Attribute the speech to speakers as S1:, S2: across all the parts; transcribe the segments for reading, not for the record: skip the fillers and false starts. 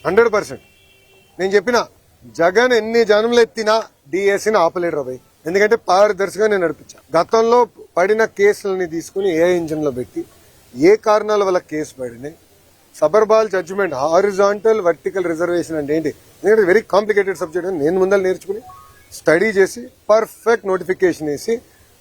S1: 100%. నేను చెప్పిన జగన్ ఎన్ని జనంలో ఎత్తినా డిఎస్సీని ఆపలేడు రాబాయ్. ఎందుకంటే పారదర్శిగా నేను నడిపించా. గతంలో పడిన కేసులని తీసుకుని ఏ ఇంజిన్ లో పెట్టి ఏ కారణాల వల్ల కేసు పడినాయి, సబర్బాల్ జడ్జిమెంట్, హారిజాంటల్ వర్టికల్ రిజర్వేషన్ అంటే ఏంటి, ఎందుకంటే వెరీ కాంప్లికేటెడ్ సబ్జెక్ట్ అని నేను ముందర నేర్చుకుని స్టడీ చేసి పర్ఫెక్ట్ నోటిఫికేషన్ వేసి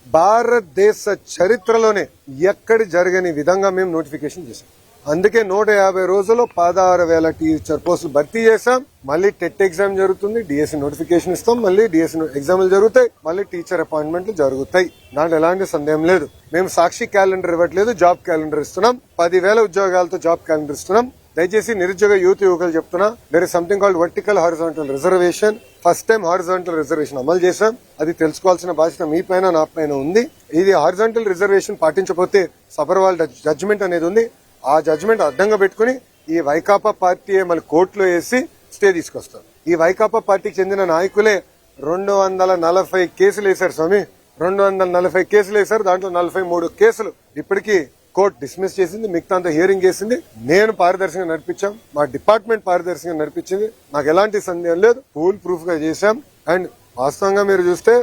S1: భారతదేశ చరిత్రలోనే ఎక్కడి జరగని విధంగా మేము నోటిఫికేషన్ చేసాం. అందుకే 150 రోజుల్లో 16,000 టీచర్ పోస్టులు భర్తీ చేశాం. మళ్ళీ టెట్ ఎగ్జామ్ జరుగుతుంది, డిఎస్సీ నోటిఫికేషన్ ఇస్తాం, మళ్ళీ డిఎస్సీ ఎగ్జామ్లు జరుగుతాయి, మళ్ళీ టీచర్ అపాయింట్మెంట్లు జరుగుతాయి. దాంట్లో ఎలాంటి సందేహం లేదు. మేము సాక్షి క్యాలెండర్ ఇవ్వట్లేదు, జాబ్ క్యాలెండర్ ఇస్తున్నాం. 10,000 ఉద్యోగాలతో జాబ్ క్యాలెండర్ ఇస్తున్నాం. దయచేసి నిరుద్యోగ యువకులు చెప్తున్నా, there is something called vertical horizontal reservation. First time horizontal reservation అమలు చేశాం. అది తెలుసుకోవాల్సిన బాధ్యత మీ పైన నా పైన ఉంది. ఇది హారిజాంటల్ రిజర్వేషన్ పాటించకపోతే సబర్వాల్ జడ్జిమెంట్ అనేది ఉంది. ఆ జడ్జిమెంట్ అడ్డంగా పెట్టుకుని ఈ వైకాపా పార్టీ మళ్ళీ కోర్టులో వేసి స్టే తీసుకొస్తారు. ఈ వైకాపా పార్టీకి చెందిన నాయకులే 240 కేసులు వేశారు స్వామి. 240 కేసులు వేశారు. దాంట్లో 43 కేసులు ఇప్పటికీ కోర్టు డిస్మిస్ చేసింది, మిగతా అంతా హియరింగ్ చేసింది. నేను పారదర్శకంగా నడిపించాం, మా డిపార్ట్మెంట్ పారదర్శకంగా నడిపించింది. నాకు ఎలాంటి సందేహం లేదు, ఫుల్ ప్రూఫ్ గా చేశాం. అండ్ వాస్తవంగా మీరు చూస్తే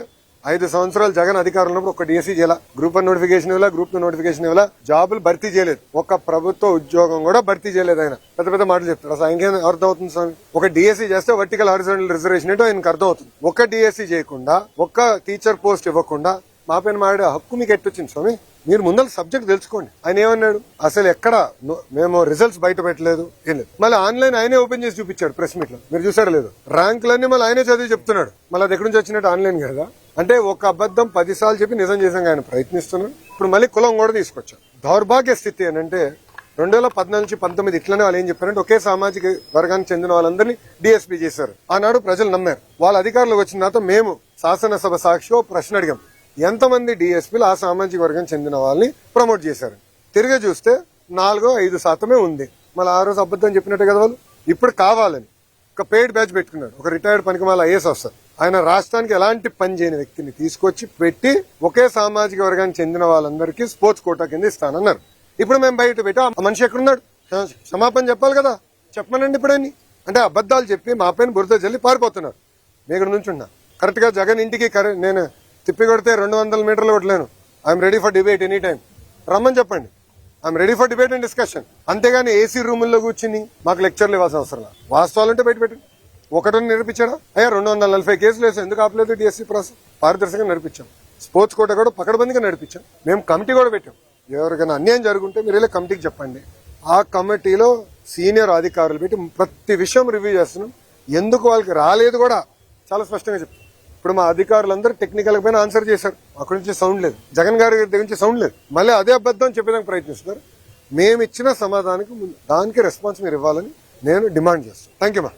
S1: 5 సంవత్సరాలు జగన్ అధికారంలో ఉన్నప్పుడు ఒక డిఎస్సీ చేయాల, గ్రూప్ 1 నోటిఫికేషన్ ఇవ్వాల, గ్రూప్ 2 నోటిఫికేషన్ ఇవ్వాల, జాబులు భర్తీ చేయలేదు, ఒక ప్రభుత్వ ఉద్యోగం కూడా భర్తీ చేయలేదు. ఆయన పెద్ద పెద్ద మాటలు చెప్తారు. అసలు ఆయనకేం అర్థం అవుతుంది స్వామి? ఒక డిఎస్సీ చేస్తే వర్టికల్ హారిజాంటల్ రిజర్వేషన్ ఏంటో ఆయనకు అర్థం అవుతుంది. ఒక డిఎస్సీ చేయకుండా, ఒక్క టీచర్ పోస్ట్ ఇవ్వకుండా మా పైన మాడే హక్కు మీకు ఎట్టొచ్చింది స్వామి? మీరు ముందర సబ్జెక్ట్ తెలుసుకోండి. ఆయన ఏమన్నాడు, అసలు ఎక్కడ మేము రిజల్ట్స్ బయట పెట్టలేదు, ఏం లేదు. మళ్ళీ ఆన్లైన్ ఆయనే ఓపెన్ చేసి చూపించాడు ప్రెస్ మీట్ లో, మీరు చూసారా లేదు? ర్యాంకులన్నీ మళ్ళీ ఆయనే చదివి చెప్తున్నాడు. మళ్ళీ అది ఎక్కడి నుంచి వచ్చినట్టు ఆన్లైన్ కదా. అంటే ఒక అబద్దం 10 సార్లు చెప్పి నిజం చేసాం ఆయన ప్రయత్నిస్తున్నాడు. ఇప్పుడు మళ్ళీ కులం కూడా తీసుకొచ్చాం. దౌర్భాగ్య స్థితి అని అంటే 2014 నుంచి 19 ఇట్లనే వాళ్ళు ఏం చెప్పారంటే ఒకే సామాజిక వర్గానికి చెందిన వాళ్ళందరినీ డిఎస్పీ చేశారు. ఆనాడు ప్రజలు నమ్మారు. వాళ్ళ అధికారులకు వచ్చిన తర్వాత మేము శాసనసభ సాక్షిలో ప్రశ్న అడిగాం, ఎంతమంది డిఎస్పీలు ఆ సామాజిక వర్గం చెందిన వాళ్ళని ప్రమోట్ చేశారు. తిరిగి చూస్తే 4-5% ఉంది. మళ్ళీ ఆ రోజు అబద్ధం చెప్పినట్టే కదా వాళ్ళు. ఇప్పుడు కావాలని ఒక పెయిడ్ బ్యాచ్ పెట్టుకున్నాడు. ఒక రిటైర్డ్ పనికిమాల ఐఏఎస్ వస్తారు. ఆయన రాష్ట్రానికి ఎలాంటి పని చేయని వ్యక్తిని తీసుకొచ్చి పెట్టి ఒకే సామాజిక వర్గానికి చెందిన వాళ్ళందరికీ స్పోర్ట్స్ కోటా కింద ఇస్తానన్నారు. ఇప్పుడు మేము బయట పెట్టి ఆ మనిషి ఎక్కడున్నాడు? క్షమాపణ చెప్పాలి కదా, చెప్పమనండి ఇప్పుడని. అంటే అబద్దాలు చెప్పి మా పైన బురద జల్లి పారిపోతున్నారు. మీ ఇక్కడ నుంచి ఉన్నా కరెక్ట్ గా జగన్ ఇంటికి నేను తిప్పి కొడితే 200 మీటర్లు కొట్టలేను. I'm ready for debate any time. రమ్మని చెప్పండి, I'm ready for debate and discussion. అంతేగాని ఏసీ రూముల్లో కూర్చుని మాకు లెక్చర్లు ఇవ్వాల్సిన అవసరం లేదు. వాస్తవాలంటే బయట పెట్టండి. ఒకటని నిరూపించాడా? అయ్యా 240 కేసులు వేసాం, ఎందుకు ఆపలేదు డిఎస్సీ ప్రాసెస్? పారదర్శకంగా నడిపించాం. స్పోర్ట్స్ కోట కూడా పకడ్బందీగా నడిపించాం. మేము కమిటీ కూడా పెట్టాం. ఎవరికైనా అన్యాయం జరుగుంటే మీరు వెళ్ళి కమిటీకి చెప్పండి. ఆ కమిటీలో సీనియర్ అధికారులు పెట్టి ప్రతి విషయం రివ్యూ చేస్తున్నాం. ఎందుకు వాళ్ళకి రాలేదు కూడా చాలా స్పష్టంగా చెప్తాం. ఇప్పుడు మా అధికారులందరూ టెక్నికల్ పైన ఆన్సర్ చేశారు. అక్కడి నుంచి సౌండ్ లేదు, జగన్ గారి దగ్గర నుంచి సౌండ్ లేదు. మళ్ళీ అదే అబద్ధం చెప్పేదానికి ప్రయత్నిస్తున్నారు. మేము ఇచ్చిన సమాధానానికి దానికి రెస్పాన్స్ మీరు ఇవ్వాలని నేను డిమాండ్ చేస్తాను. థ్యాంక్ యూ మా.